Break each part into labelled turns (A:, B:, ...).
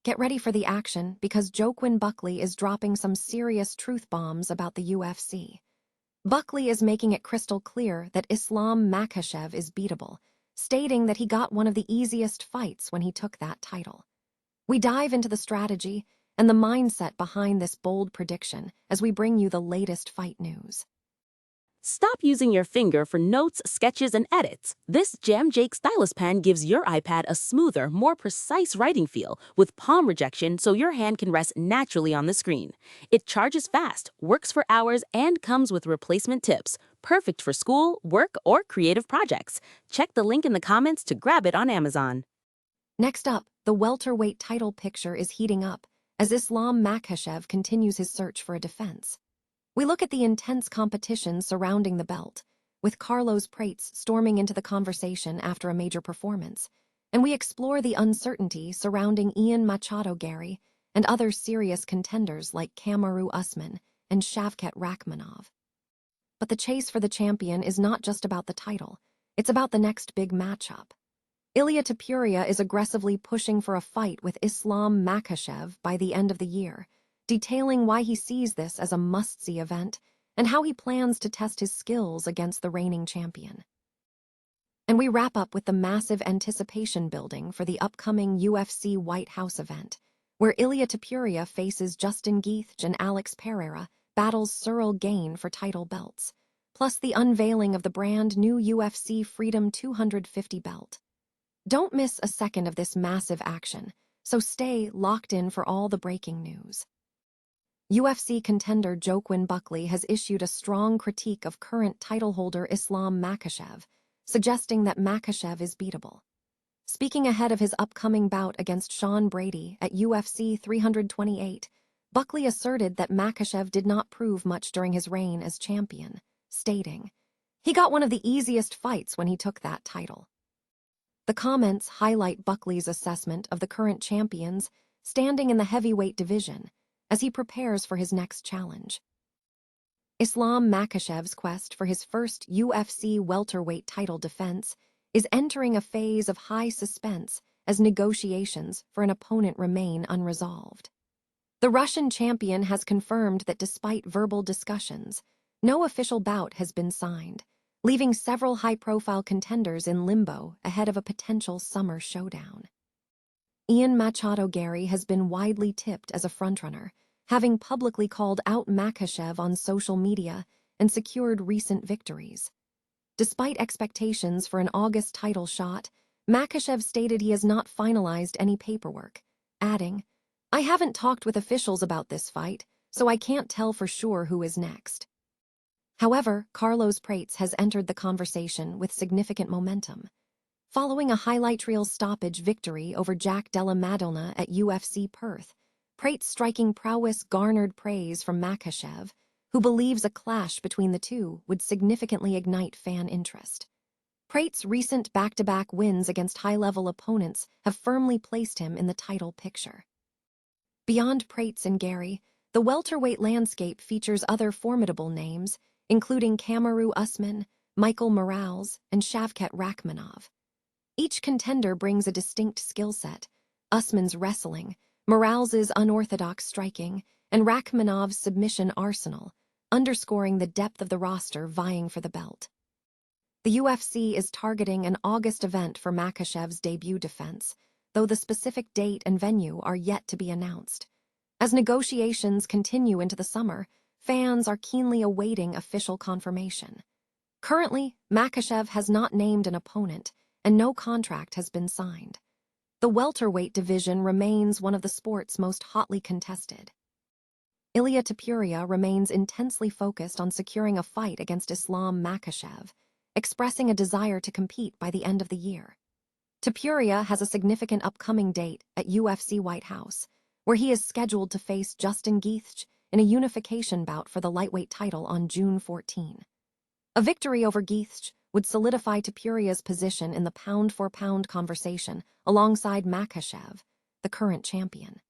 A: Get ready for the action because Joaquin Buckley is dropping some serious truth bombs about the UFC. Buckley is making it crystal clear that Islam Makhachev is beatable, stating that he got one of the easiest fights when he took that title. We dive into the strategy and the mindset behind this bold prediction as we bring you the latest fight news.
B: Stop using your finger for notes, sketches, and edits. This Jam Jake stylus pen gives your iPad a smoother, more precise writing feel with palm rejection so your hand can rest naturally on the screen. It charges fast, works for hours, and comes with replacement tips. Perfect for school, work, or creative projects. Check the link in the comments to grab it on Amazon.
A: Next up, the welterweight title picture is heating up as Islam Makhachev continues his search for a defense. We look at the intense competition surrounding the belt, with Carlos Prates storming into the conversation after a major performance, and we explore the uncertainty surrounding Ian Machado Garry and other serious contenders like Kamaru Usman and Shavkat Rakhmonov. But the chase for the champion is not just about the title, it's about the next big matchup. Ilia Topuria is aggressively pushing for a fight with Islam Makhachev by the end of the year, detailing why he sees this as a must-see event and how he plans to test his skills against the reigning champion. And we wrap up with the massive anticipation building for the upcoming UFC White House event, where Ilia Topuria faces Justin Gaethje and Alex Pereira battles Cyril Gane for title belts, plus the unveiling of the brand new UFC Freedom 250 belt. Don't miss a second of this massive action, so stay locked in for all the breaking news. UFC contender Joaquin Buckley has issued a strong critique of current title holder Islam Makhachev, suggesting that Makhachev is beatable. Speaking ahead of his upcoming bout against Sean Brady at UFC 328, Buckley asserted that Makhachev did not prove much during his reign as champion, stating, "He got one of the easiest fights when he took that title." The comments highlight Buckley's assessment of the current champions standing in the heavyweight division as he prepares for his next challenge. Islam Makhachev's quest for his first UFC welterweight title defense is entering a phase of high suspense as negotiations for an opponent remain unresolved. The Russian champion has confirmed that despite verbal discussions, no official bout has been signed, leaving several high-profile contenders in limbo ahead of a potential summer showdown. Ian Machado Garry has been widely tipped as a frontrunner, having publicly called out Makhachev on social media and secured recent victories. Despite expectations for an August title shot, Makhachev stated he has not finalized any paperwork, adding, "I haven't talked with officials about this fight, so I can't tell for sure who is next." However, Carlos Prates has entered the conversation with significant momentum. Following a highlight reel stoppage victory over Jack Della Madonna at UFC Perth, Prates' striking prowess garnered praise from Makhachev, who believes a clash between the two would significantly ignite fan interest. Prates' recent back-to-back wins against high-level opponents have firmly placed him in the title picture. Beyond Prates and Garry, the welterweight landscape features other formidable names, including Kamaru Usman, Michael Morales, and Shavkat Rakhmonov. Each contender brings a distinct skill set: Usman's wrestling, Morales' unorthodox striking, and Rakhmonov's submission arsenal, underscoring the depth of the roster vying for the belt. The UFC is targeting an August event for Makhachev's debut defense, though the specific date and venue are yet to be announced. As negotiations continue into the summer, fans are keenly awaiting official confirmation. Currently, Makhachev has not named an opponent, and no contract has been signed. The welterweight division remains one of the sport's most hotly contested. Ilia Topuria remains intensely focused on securing a fight against Islam Makhachev, expressing a desire to compete by the end of the year. Topuria has a significant upcoming date at UFC White House, where he is scheduled to face Justin Gaethje in a unification bout for the lightweight title on June 14. A victory over Gaethje would solidify Topuria's position in the pound-for-pound conversation alongside Makhachev, the current champion.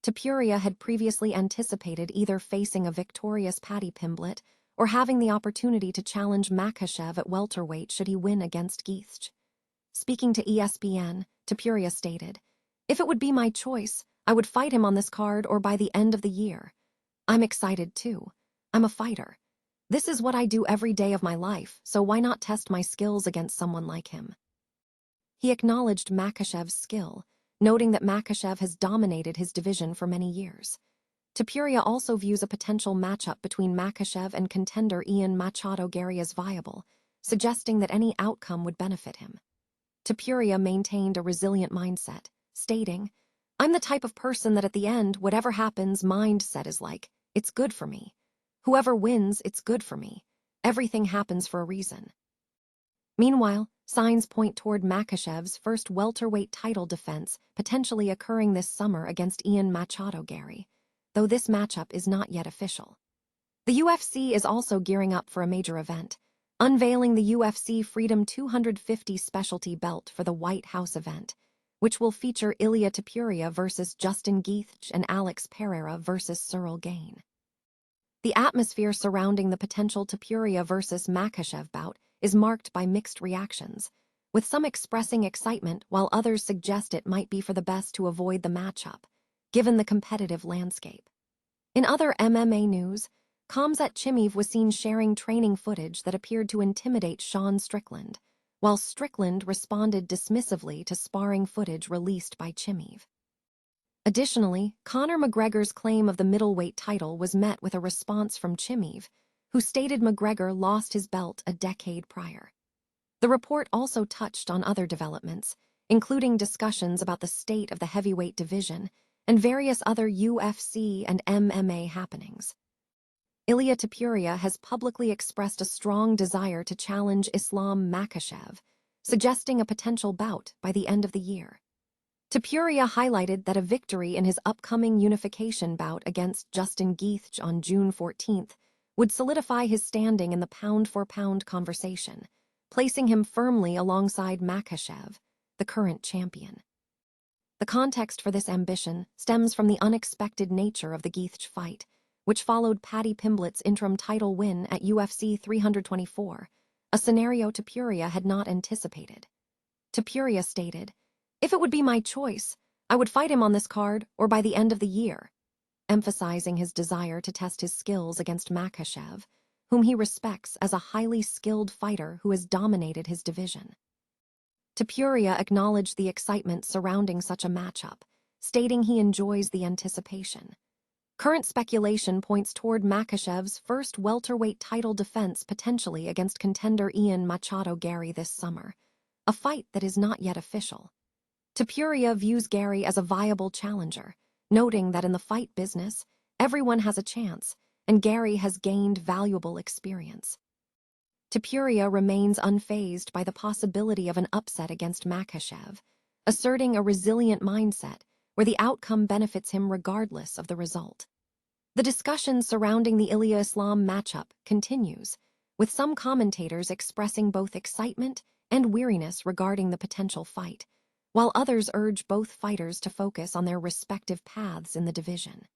A: Topuria had previously anticipated either facing a victorious Paddy Pimblett or having the opportunity to challenge Makhachev at welterweight should he win against Gaethje. Speaking to ESPN, Topuria stated, If it would be my choice, I would fight him on this card or by the end of the year. I'm excited too. I'm a fighter. This is what I do every day of my life, so why not test my skills against someone like him? He acknowledged Makhachev's skill, noting that Makhachev has dominated his division for many years. Topuria also views a potential matchup between Makhachev and contender Ian Machado Garry as viable, suggesting that any outcome would benefit him. Topuria maintained a resilient mindset, stating, "I'm the type of person that at the end, whatever happens, mindset is like, it's good for me. Whoever wins, it's good for me. Everything happens for a reason." Meanwhile, signs point toward Makhachev's first welterweight title defense potentially occurring this summer against Ian Machado Garry, though this matchup is not yet official. The UFC is also gearing up for a major event, unveiling the UFC Freedom 250 specialty belt for the White House event, which will feature Ilia Topuria versus Justin Gaethje and Alex Pereira versus Cyril Gane. The atmosphere surrounding the potential Topuria versus Makhachev bout is marked by mixed reactions, with some expressing excitement while others suggest it might be for the best to avoid the matchup, given the competitive landscape. In other MMA news, Khamzat Chimaev was seen sharing training footage that appeared to intimidate Strickland, while Strickland responded dismissively to sparring footage released by Chimaev. Additionally, Conor McGregor's claim of the middleweight title was met with a response from Chimaev, who stated McGregor lost his belt a decade prior. The report also touched on other developments, including discussions about the state of the heavyweight division and various other UFC and MMA happenings. Ilia Topuria has publicly expressed a strong desire to challenge Islam Makhachev, suggesting a potential bout by the end of the year. Topuria highlighted that a victory in his upcoming unification bout against Justin Gaethje on June 14th would solidify his standing in the pound-for-pound conversation, placing him firmly alongside Makhachev, the current champion. The context for this ambition stems from the unexpected nature of the Gaethje fight, which followed Paddy Pimblett's interim title win at UFC 324, a scenario Topuria had not anticipated. Topuria stated, "If it would be my choice, I would fight him on this card or by the end of the year," emphasizing his desire to test his skills against Makhachev, whom he respects as a highly skilled fighter who has dominated his division. Topuria acknowledged the excitement surrounding such a matchup, stating he enjoys the anticipation. Current speculation points toward Makhachev's first welterweight title defense potentially against contender Ian Machado Garry this summer, a fight that is not yet official. Topuria views Garry as a viable challenger, noting that in the fight business, everyone has a chance, and Garry has gained valuable experience. Topuria remains unfazed by the possibility of an upset against Makhachev, asserting a resilient mindset where the outcome benefits him regardless of the result. The discussion surrounding the Ilia-Islam matchup continues, with some commentators expressing both excitement and weariness regarding the potential fight, while others urge both fighters to focus on their respective paths in the division.